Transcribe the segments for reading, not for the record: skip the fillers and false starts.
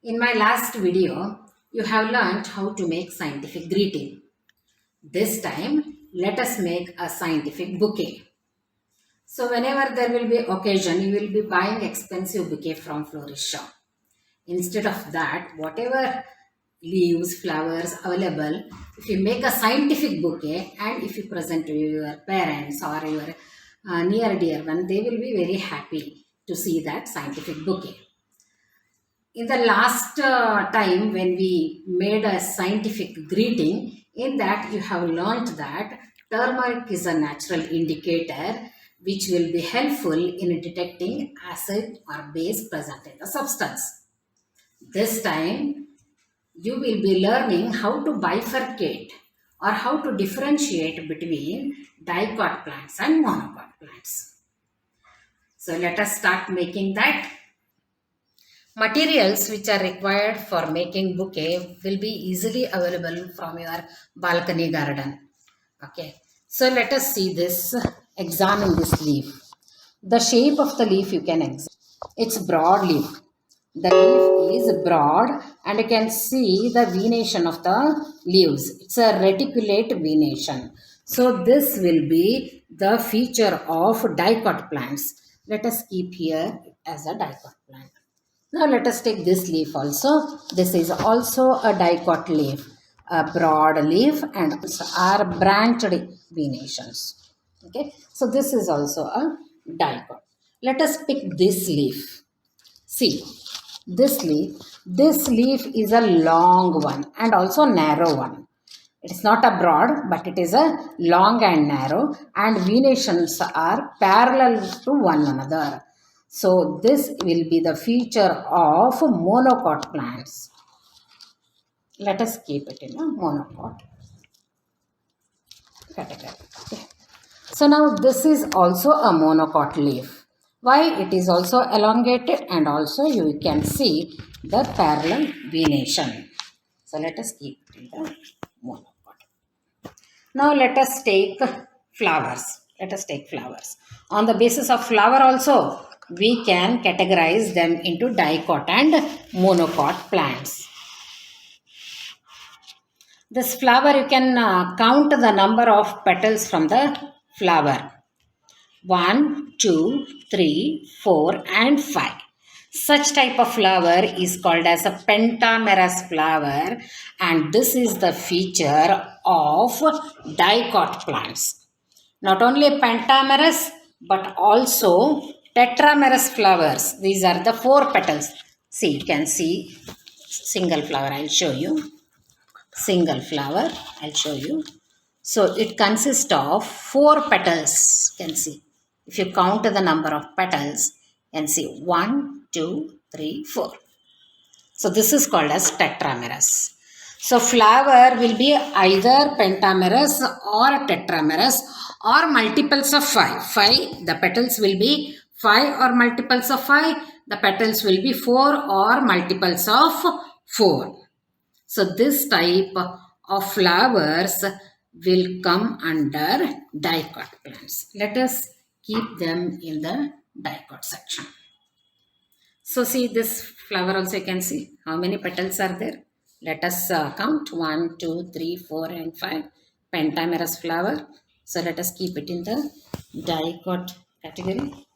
In my last video, you have learned how to make scientific greeting. This time, let us make a scientific bouquet. So whenever there will be occasion, you will be buying expensive bouquet from florist shop. Instead of that, whatever leaves, flowers available, if you make a scientific bouquet and if you present to your parents or your near dear one, they will be very happy to see that scientific bouquet. In the last time when we made a scientific greeting, in that you have learnt that turmeric is a natural indicator which will be helpful in detecting acid or base present in the substance. This time you will be learning how to bifurcate or how to differentiate between dicot plants and monocot plants. So let us start making that. Materials which are required for making bouquet will be easily available from your balcony garden. Okay, so let us see this, examine this leaf. The shape of the leaf you can examine. It's broad leaf. The leaf is broad and you can see the venation of the leaves. It's a reticulate venation. So this will be the feature of dicot plants. Let us keep here as a dicot plant. Now let us take this leaf also. This is also a dicot leaf, a broad leaf and are branched venations. Okay, so this is also a dicot. Let us pick this leaf. See, this leaf is a long one and also narrow one. It is not a broad, but it is a long and narrow, and venations are parallel to one another. So this will be the feature of monocot plants. Let us keep it in a monocot category. Okay. So now this is also a monocot leaf. Why? It is also elongated and also you can see the parallel venation. So let us keep it in the monocot. Now let us take flowers. Let us take flowers. On the basis of flower also, we can categorize them into dicot and monocot plants. This flower, you can count the number of petals from the flower. 1, 2, 3, 4 and 5. Such type of flower is called as a pentamerous flower, and this is the feature of dicot plants. Not only pentamerous but also tetramerous flowers. These are the 4 petals. See, you can see single flower. I'll show you. Single flower. I'll show you. So it consists of 4 petals. You can see. If you count the number of petals, you can see 1, 2, 3, 4. So this is called as tetramerous. So flower will be either pentamerous or tetramerous or multiples of 5. 5, the petals will be 5 or multiples of 5. The petals will be 4 or multiples of 4. So this type of flowers will come under dicot plants. Let us keep them in the dicot section. So see this flower also, you can see how many petals are there. Let us count 1, 2, 3, 4 and 5. Pentamerous flower. So let us keep it in the dicot category.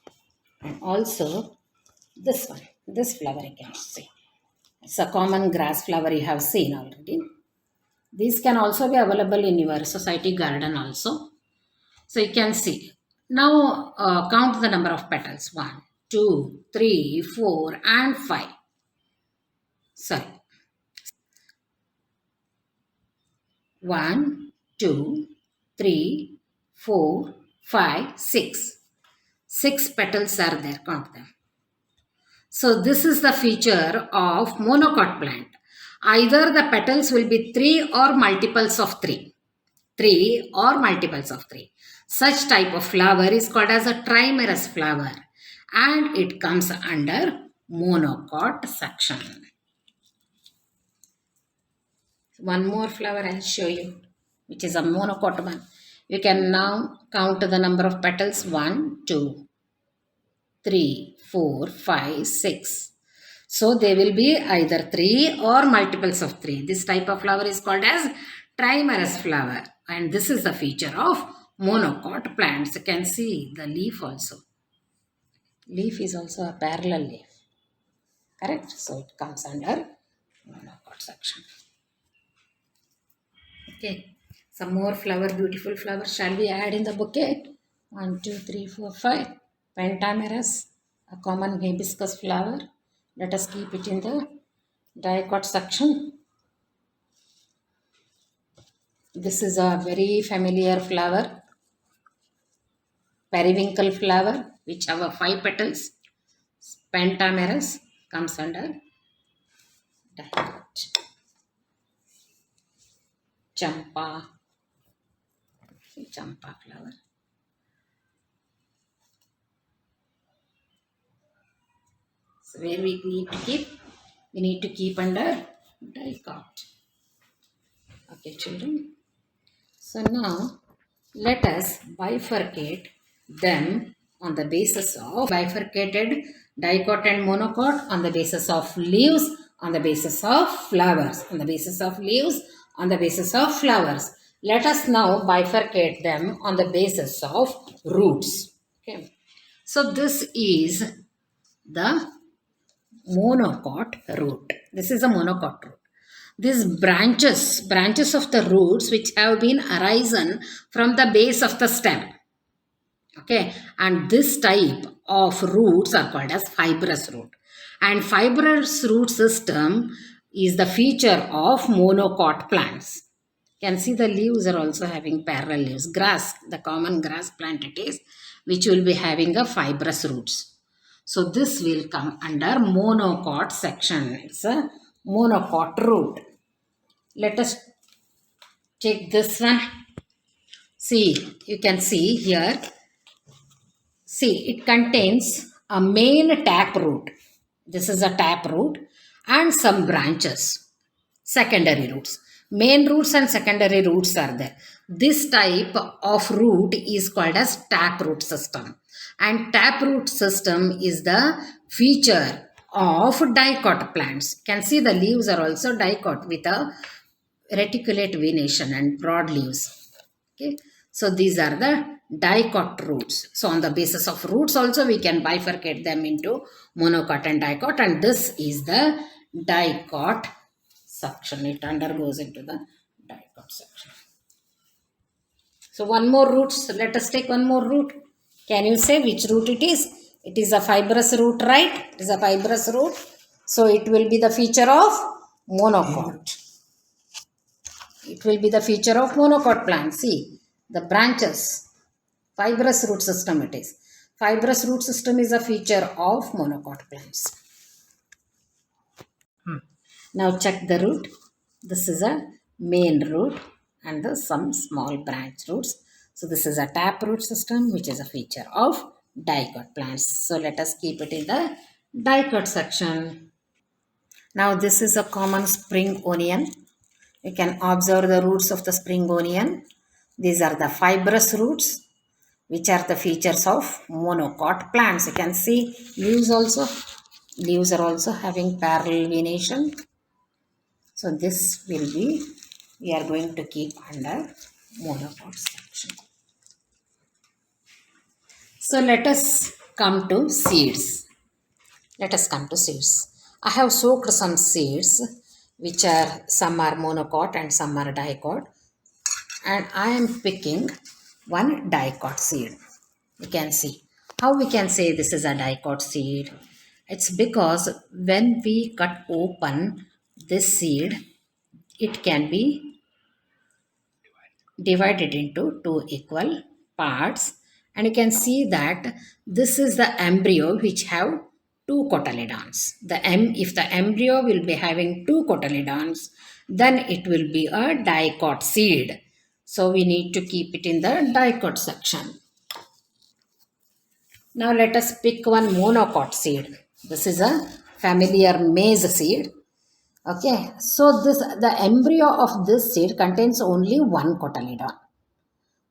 And also this one, this flower you can see. It's a common grass flower you have seen already. These can also be available in your society garden also. So you can see. Now count the number of petals. 1, 2, 3, 4 and 5. Sorry. 1, 2, 3, 4, 5, 6. 6 petals are there. Count them. So this is the feature of monocot plant. Either the petals will be 3 or multiples of 3. 3 or multiples of 3. Such type of flower is called as a trimerous flower and it comes under monocot section. One more flower I'll show you, which is a monocot one. You can now count the number of petals. 1, 2, 3, 4, 5, 6. So they will be either 3 or multiples of 3. This type of flower is called as trimerous flower, and this is the feature of monocot plants. You can see the leaf also. Leaf is also a parallel leaf. Correct? So it comes under monocot section. Okay. Some more flower, beautiful flowers shall we add in the bouquet? 1, 2, 3, 4, 5. Pentamerous, a common hibiscus flower. Let us keep it in the dicot section. This is a very familiar flower. Periwinkle flower, which have 5 petals. Pentamerous comes under dicot. Champa flower. So where we need to keep under dicot. Okay, children. So now let us bifurcate them on the basis of bifurcated dicot and monocot on the basis of leaves, on the basis of flowers, on the basis of leaves, on the basis of flowers. Let us now bifurcate them on the basis of roots. Okay. So this is the monocot root. This is a monocot root. These branches of the roots which have been arisen from the base of the stem. Okay, and this type of roots are called as fibrous root. And fibrous root system is the feature of monocot plants. You can see the leaves are also having parallel leaves. Grass, the common grass plant it is, which will be having a fibrous roots. So this will come under monocot section. It's a monocot root. Let us take this one. See, you can see here. See, it contains a main tap root. This is a tap root and some branches, secondary roots. Main roots and secondary roots are there. This type of root is called as tap root system. And tap root system is the feature of dicot plants. You can see the leaves are also dicot with a reticulate venation and broad leaves. Okay. So these are the dicot roots. So on the basis of roots also we can bifurcate them into monocot and dicot, and this is the dicot section. It undergoes into the dicot section. So one more root. So let us take one more root. Can you say which root it is? It is a fibrous root, right? It is a fibrous root. So it will be the feature of monocot. It will be the feature of monocot plant. See, the branches, fibrous root system it is. Fibrous root system is a feature of monocot plants. Now check the root. This is a main root and some small branch roots. So this is a tap root system which is a feature of dicot plants. So let us keep it in the dicot section. Now this is a common spring onion. You can observe the roots of the spring onion. These are the fibrous roots which are the features of monocot plants. You can see leaves also. Leaves are also having parallel venation. So this will be, we are going to keep under monocot section. So let us come to seeds. Let us come to seeds. I have soaked some seeds which are, some are monocot and some are dicot. And I am picking one dicot seed. You can see. How we can say this is a dicot seed? It's because when we cut open this seed, it can be divided into 2 equal parts. And you can see that this is the embryo which have 2 cotyledons. If the embryo will be having 2 cotyledons, then it will be a dicot seed. So we need to keep it in the dicot section. Now let us pick one monocot seed. This is a familiar maize seed. Okay, so the embryo of this seed contains only 1 cotyledon.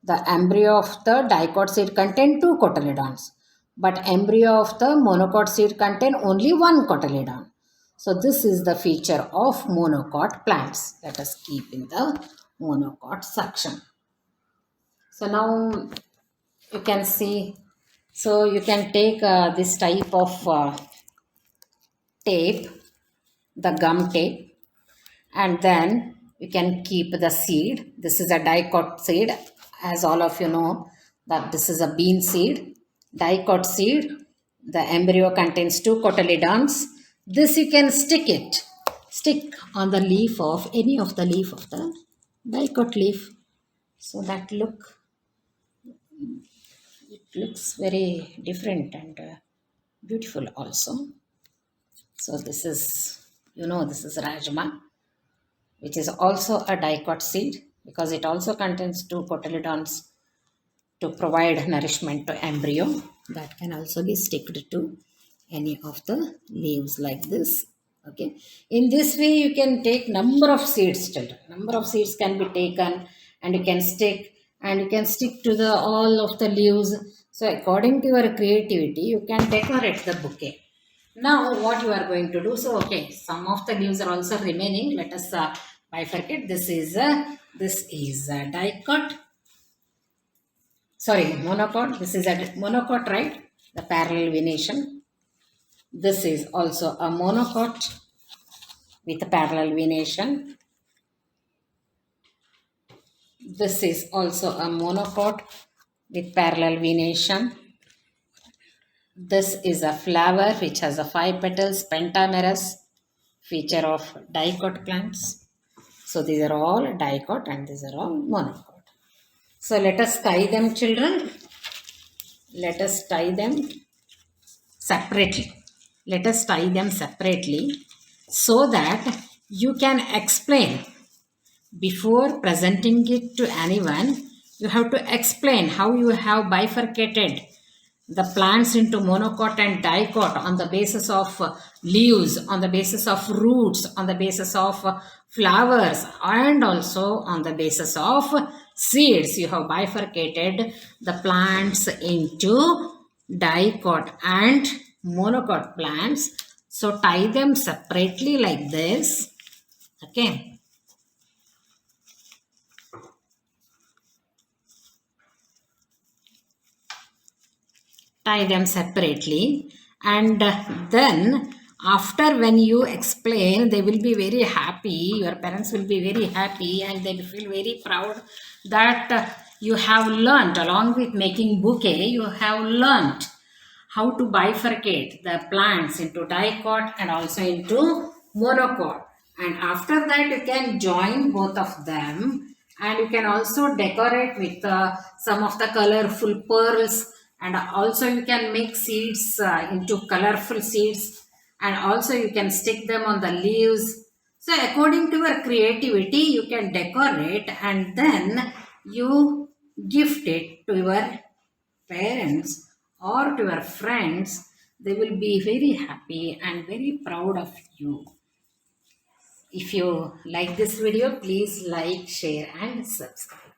The embryo of the dicot seed contains 2 cotyledons, but embryo of the monocot seed contains only 1 cotyledon. So this is the feature of monocot plants. Let us keep in the monocot section. So now you can see, so you can take this type of tape, the gum tape, and then you can keep the seed. This is a dicot seed, as all of you know that this is a bean seed. Dicot seed, the embryo contains 2 cotyledons. This you can stick on the leaf of any of the leaf of the dicot leaf. So that looks very different and beautiful also. So this is, this is Rajma, which is also a dicot seed because it also contains 2 cotyledons to provide nourishment to embryo. That can also be sticked to any of the leaves like this. Okay. In this way, you can take number of seeds, children. Number of seeds can be taken and you can stick to the all of the leaves. So according to your creativity, you can decorate the bouquet. Now what you are going to do, so okay, some of the leaves are also remaining. Let us bifurcate. This is a dicot, sorry, monocot. This is a monocot, right? The parallel venation. This is also a monocot with a parallel venation. This is also a monocot with parallel venation. This is a flower which has a 5 petals, pentamerous, feature of dicot plants. So these are all dicot and these are all monocot. So let us tie them, children. Let us tie them separately. Let us tie them separately so that you can explain before presenting it to anyone. You have to explain how you have bifurcated the plants into monocot and dicot on the basis of leaves, on the basis of roots, on the basis of flowers, and also on the basis of seeds. You have bifurcated the plants into dicot and monocot plants. So tie them separately like this. Okay. Tie them separately, and then after when you explain, they will be very happy. Your parents will be very happy and they will feel very proud that you have learnt, along with making bouquet, you have learnt how to bifurcate the plants into dicot and also into monocot. And after that you can join both of them, and you can also decorate with some of the colorful pearls, and also you can make seeds into colorful seeds, and also you can stick them on the leaves. So according to your creativity, you can decorate and then you gift it to your parents or to your friends. They will be very happy and very proud of you. If you like this video, please like, share and subscribe.